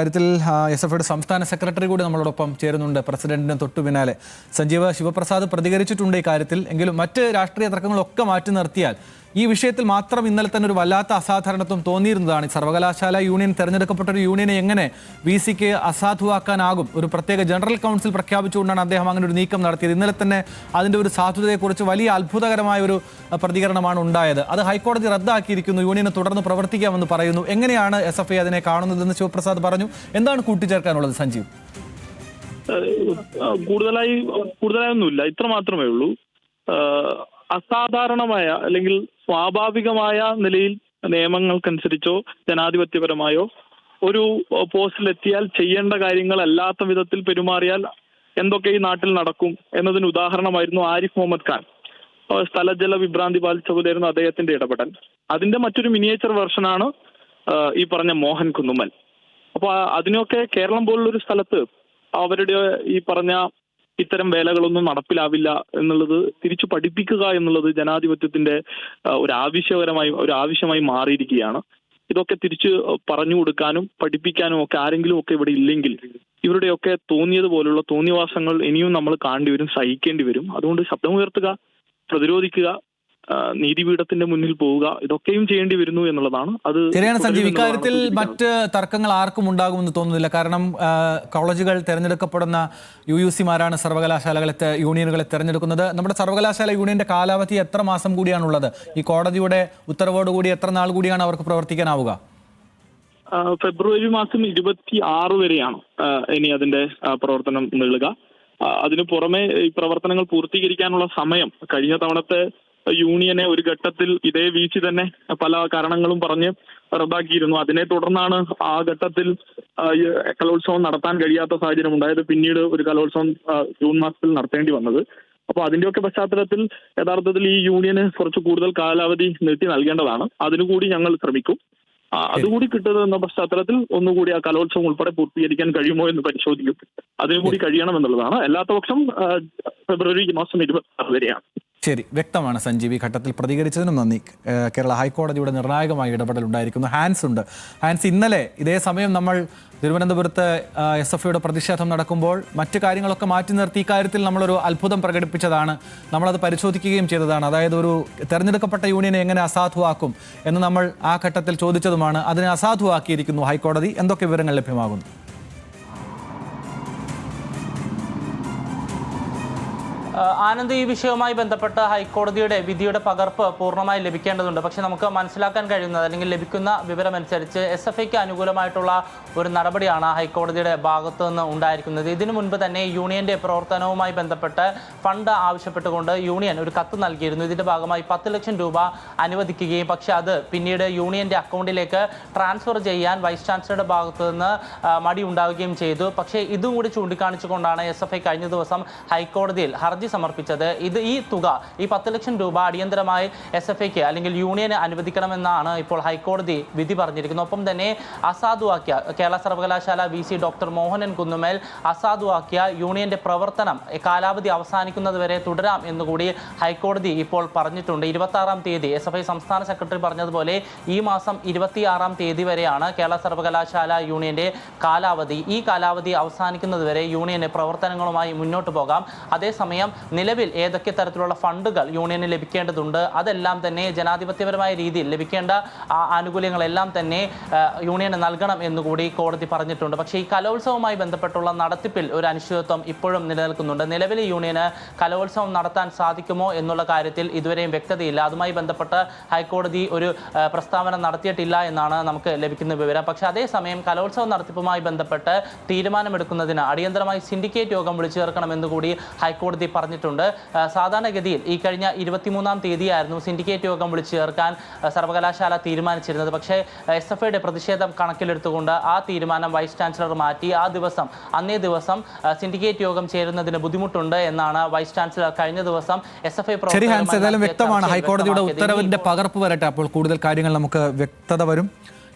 കാര്യത്തിൽ S F ഐയുടെ സംസ്ഥാന സെക്രട്ടറി കൂടി നമ്മളോടൊപ്പം ചേരുന്നുണ്ട്. പ്രസിഡന്റിന് തൊട്ടു പിന്നാലെ സഞ്ജീവ ശിവപ്രസാദ് പ്രതികരിച്ചിട്ടുണ്ട് ഈ കാര്യത്തിൽ. എങ്കിലും മറ്റ് രാഷ്ട്രീയ തർക്കങ്ങളൊക്കെ മാറ്റി നിർത്തിയാൽ ഈ വിഷയത്തിൽ മാത്രം ഇന്നലെ തന്നെ ഒരു വല്ലാത്ത അസാധാരണത്വം തോന്നിയിരുന്നതാണ്. സർവകലാശാല യൂണിയൻ തെരഞ്ഞെടുക്കപ്പെട്ട ഒരു യൂണിയനെ എങ്ങനെ VC-ക്ക് അസാധുവാക്കാനാകും? ഒരു പ്രത്യേക ജനറൽ കൗൺസിൽ പ്രഖ്യാപിച്ചുകൊണ്ടാണ് അദ്ദേഹം അങ്ങനെ ഒരു നീക്കം നടത്തിയത്. ഇന്നലെ തന്നെ അതിൻ്റെ ഒരു സാധുതയെക്കുറിച്ച് വലിയ അത്ഭുതകരമായ ഒരു പ്രതികരണമാണ് ഉണ്ടായത്. അത് ഹൈക്കോടതി റദ്ദാക്കിയിരിക്കുന്നു, യൂണിയനെ തുടർന്ന് പ്രവർത്തിക്കാമെന്ന് പറയുന്നു. എങ്ങനെയാണ് SFI അതിനെ കാണുന്നതെന്ന് ശിവപ്രസാദ് പറഞ്ഞു. എന്താണ് കൂട്ടിച്ചേർക്കാനുള്ളത് സഞ്ജീവ്? കൂടുതലായൊന്നുമില്ല, ഇത്ര മാത്രമേ ഉള്ളൂ. അസാധാരണമായ അല്ലെങ്കിൽ സ്വാഭാവികമായ നിലയിൽ നിയമങ്ങൾക്കനുസരിച്ചോ ജനാധിപത്യപരമായോ ഒരു പോസ്റ്റിലെത്തിയാൽ ചെയ്യേണ്ട കാര്യങ്ങളല്ലാത്ത വിധത്തിൽ പെരുമാറിയാൽ എന്തൊക്കെ ഈ നാട്ടിൽ നടക്കും എന്നതിന് ഉദാഹരണമായിരുന്നു ആരിഫ് മുഹമ്മദ് ഖാൻ. സ്ഥലജല വിഭ്രാന്തി ബാധിച്ച പോലെയായിരുന്നു അദ്ദേഹത്തിന്റെ ഇടപെടൽ. അതിന്റെ മറ്റൊരു മിനിയേച്ചർ വെർഷനാണ് ഈ പറഞ്ഞ മോഹൻ കുന്നുമ്മൽ. അപ്പൊ അതിനൊക്കെ കേരളം പോലുള്ളൊരു സ്ഥലത്ത് അവരുടെ ഈ പറഞ്ഞ ഇത്തരം വേലകളൊന്നും നടപ്പിലാവില്ല എന്നുള്ളത് തിരിച്ചു പഠിപ്പിക്കുക എന്നുള്ളത് ജനാധിപത്യത്തിന്റെ ഒരു ആവശ്യമായി മാറിയിരിക്കുകയാണ്. ഇതൊക്കെ തിരിച്ച് പറഞ്ഞു കൊടുക്കാനും പഠിപ്പിക്കാനും ഒക്കെ ആരെങ്കിലും ഒക്കെ ഇവിടെ ഇല്ലെങ്കിൽ ഇവരുടെയൊക്കെ തോന്നിയതുപോലുള്ള തോന്നിവാസങ്ങൾ ഇനിയും നമ്മൾ കാണേണ്ടി വരും, സഹിക്കേണ്ടി വരും. അതുകൊണ്ട് ശബ്ദമുയർത്തുക, പ്രതിരോധിക്കുക, നീതിപീഠത്തിന്റെ മുന്നിൽ പോവുക, ഇതൊക്കെയും ചെയ്യേണ്ടി വരുന്നു എന്നുള്ളതാണ്. അത് ശരിയാണ് സഞ്ജീവ്. ഇക്കാര്യത്തിൽ മറ്റ് തർക്കങ്ങൾ ആർക്കും ഉണ്ടാകുമെന്ന് തോന്നുന്നില്ല. കാരണം കോളേജുകൾ തെരഞ്ഞെടുക്കപ്പെടുന്ന UUC-മാരാണ് യൂണിയനുകളെ തെരഞ്ഞെടുക്കുന്നത്. നമ്മുടെ സർവകലാശാല യൂണിയന്റെ കാലാവധി എത്ര മാസം കൂടിയാണുള്ളത്? ഈ കോടതിയുടെ ഉത്തരവോടുകൂടി എത്ര നാൾ കൂടിയാണ് അവർക്ക് പ്രവർത്തിക്കാനാവുക? ഫെബ്രുവരി മാസം 26 വരെയാണ് ഇനി അതിന്റെ പ്രവർത്തനം നീളുക. അതിനു പുറമെ ഈ പ്രവർത്തനങ്ങൾ പൂർത്തീകരിക്കാനുള്ള സമയം കഴിഞ്ഞ തവണത്തെ യൂണിയനെ ഒരു ഘട്ടത്തിൽ ഇതേ VC തന്നെ പല കാരണങ്ങളും പറഞ്ഞ് റദ്ദാക്കിയിരുന്നു. അതിനെ തുടർന്നാണ് ആ ഘട്ടത്തിൽ കലോത്സവം നടത്താൻ കഴിയാത്ത സാഹചര്യം ഉണ്ടായത്. പിന്നീട് ഒരു കലോത്സവം ജൂൺ മാസത്തിൽ നടത്തേണ്ടി വന്നത്. അപ്പോൾ അതിന്റെയൊക്കെ പശ്ചാത്തലത്തിൽ യഥാർത്ഥത്തിൽ ഈ യൂണിയന് കുറച്ച് കൂടുതൽ കാലാവധി നീട്ടി നൽകേണ്ടതാണ്. അതിനുകൂടി ഞങ്ങൾ ശ്രമിക്കും. അതുകൂടി കിട്ടുന്ന പശ്ചാത്തലത്തിൽ ഒന്നുകൂടി ആ കലോത്സവം ഉൾപ്പെടെ പൂർത്തീകരിക്കാൻ കഴിയുമോ എന്ന് പരിശോധിക്കും. അതിനുകൂടി കഴിയണമെന്നുള്ളതാണ്. അല്ലാത്ത പക്ഷം ഫെബ്രുവരി മാസം 26 വരെയാണ്. ശരി, വ്യക്തമാണ് സഞ്ജീവ്. ഈ ഘട്ടത്തിൽ പ്രതികരിച്ചതിനും നന്ദി. കേരള ഹൈക്കോടതിയുടെ നിർണായകമായ ഇടപെടൽ ഉണ്ടായിരിക്കുന്നു. ഹാൻസ് ഉണ്ട്. ഹാൻസ്, ഇന്നലെ ഇതേ സമയം നമ്മൾ തിരുവനന്തപുരത്ത് SFIയുടെ പ്രതിഷേധം നടക്കുമ്പോൾ മറ്റു കാര്യങ്ങളൊക്കെ മാറ്റി നിർത്തി ഇക്കാര്യത്തിൽ നമ്മളൊരു അത്ഭുതം പ്രകടിപ്പിച്ചതാണ്. നമ്മളത് പരിശോധിക്കുകയും ചെയ്തതാണ്. അതായത് ഒരു തെരഞ്ഞെടുക്കപ്പെട്ട യൂണിയനെ എങ്ങനെ അസാധുവാക്കും എന്ന് നമ്മൾ ആ ഘട്ടത്തിൽ ചോദിച്ചതുമാണ്. അതിനെ അസാധുവാക്കിയിരിക്കുന്നു ഹൈക്കോടതി. എന്തൊക്കെ വിവരങ്ങൾ ലഭ്യമാകുന്നു? ആനന്ദ്, ഈ വിഷയവുമായി ബന്ധപ്പെട്ട് ഹൈക്കോടതിയുടെ വിധിയുടെ പകർപ്പ് പൂർണ്ണമായി ലഭിക്കേണ്ടതുണ്ട്. പക്ഷേ നമുക്ക് മനസ്സിലാക്കാൻ കഴിയുന്നത് അല്ലെങ്കിൽ ലഭിക്കുന്ന വിവരമനുസരിച്ച് SFIക്ക് അനുകൂലമായിട്ടുള്ള ഒരു നടപടിയാണ് ഹൈക്കോടതിയുടെ ഭാഗത്തു നിന്ന് ഉണ്ടായിരിക്കുന്നത്. ഇതിനു മുൻപ് തന്നെ യൂണിയന്റെ പ്രവർത്തനവുമായി ബന്ധപ്പെട്ട് ഫണ്ട് ആവശ്യപ്പെട്ടുകൊണ്ട് യൂണിയൻ ഒരു കത്ത് നൽകിയിരുന്നു. ഇതിന്റെ ഭാഗമായി 10 ലക്ഷം രൂപ അനുവദിക്കുകയും പക്ഷേ അത് പിന്നീട് യൂണിയന്റെ അക്കൗണ്ടിലേക്ക് ട്രാൻസ്ഫർ ചെയ്യാൻ വൈസ് ചാൻസലറുടെ ഭാഗത്തു നിന്ന് മടി ഉണ്ടാവുകയും ചെയ്തു. പക്ഷേ ഇതും കൂടി ചൂണ്ടിക്കാണിച്ചുകൊണ്ടാണ് SFI കഴിഞ്ഞ ദിവസം ഹൈക്കോടതിയിൽ ഹർജി സമർപ്പിച്ചത്. ഈ തുക, ഈ 10 ലക്ഷം രൂപ അടിയന്തരമായി SFIക്ക് അല്ലെങ്കിൽ യൂണിയന് അനുവദിക്കണമെന്നാണ് ഇപ്പോൾ ഹൈക്കോടതി വിധി പറഞ്ഞിരിക്കുന്നത്. ഒപ്പം തന്നെ അസാധുവാക്കിയ കേരള സർവകലാശാല VC ഡോക്ടർ മോഹനൻ കുന്നുമേൽ അസാധുവാക്കിയ യൂണിയന്റെ പ്രവർത്തനം കാലാവധി അവസാനിക്കുന്നത് വരെ തുടരാം എന്നുകൂടി ഹൈക്കോടതി ഇപ്പോൾ പറഞ്ഞിട്ടുണ്ട്. 26-ാം തീയതി SFI സംസ്ഥാന സെക്രട്ടറി പറഞ്ഞതുപോലെ ഈ മാസം 26-ാം തീയതി വരെയാണ് കേരള സർവകലാശാല യൂണിയന്റെ കാലാവധി. ഈ കാലാവധി അവസാനിക്കുന്നത് വരെ യൂണിയന് പ്രവർത്തനങ്ങളുമായി മുന്നോട്ട് പോകാം. അതേസമയം നിലവിൽ ഏതൊക്കെ തരത്തിലുള്ള ഫണ്ടുകൾ യൂണിയന് ലഭിക്കേണ്ടതുണ്ട് അതെല്ലാം തന്നെ ജനാധിപത്യപരമായ രീതിയിൽ ലഭിക്കേണ്ട ആനുകൂല്യങ്ങളെല്ലാം തന്നെ യൂണിയന് നൽകണം എന്നുകൂടി കോടതി പറഞ്ഞിട്ടുണ്ട്. പക്ഷേ ഈ കലോത്സവവുമായി ബന്ധപ്പെട്ടുള്ള നടത്തിപ്പിൽ ഒരു അനിശ്ചിതത്വം ഇപ്പോഴും നിലനിൽക്കുന്നുണ്ട്. നിലവിലെ യൂണിയന് കലോത്സവം നടത്താൻ സാധിക്കുമോ എന്നുള്ള കാര്യത്തിൽ ഇതുവരെയും വ്യക്തതയില്ല. അതുമായി ബന്ധപ്പെട്ട് ഹൈക്കോടതി ഒരു പ്രസ്താവന നടത്തിയിട്ടില്ല എന്നാണ് നമുക്ക് ലഭിക്കുന്ന വിവരം. പക്ഷേ അതേസമയം കലോത്സവ നടത്തിപ്പുമായി ബന്ധപ്പെട്ട് തീരുമാനമെടുക്കുന്നതിന് അടിയന്തരമായി സിൻഡിക്കേറ്റ് യോഗം വിളിച്ചു ചേർക്കണമെന്നുകൂടി ഹൈക്കോടതി പറഞ്ഞിട്ടുണ്ട്. സാധാരണഗതിയിൽ ഈ കഴിഞ്ഞ 23-ാം തീയതിയായിരുന്നു സിൻഡിക്കേറ്റ് യോഗം വിളിച്ചു ചേർക്കാൻ സർവകലാശാല തീരുമാനിച്ചിരുന്നത്. പക്ഷേ SFIയുടെ പ്രതിഷേധം കണക്കിലെടുത്തുകൊണ്ട് ആ തീരുമാനം വൈസ് ചാൻസലർ മാറ്റി. അന്നേ ദിവസം സിൻഡിക്കേറ്റ് യോഗം ചേരുന്നതിന് ബുദ്ധിമുട്ടുണ്ട് എന്നാണ് വൈസ് ചാൻസലർ കഴിഞ്ഞ ദിവസം SFI വ്യക്തമാണ്. ഹൈക്കോടതിയുടെ ഉത്തരവിന്റെ പകർപ്പ് വരട്ടെ, അപ്പോൾ കൂടുതൽ കാര്യങ്ങൾ നമുക്ക് വ്യക്തത വരും.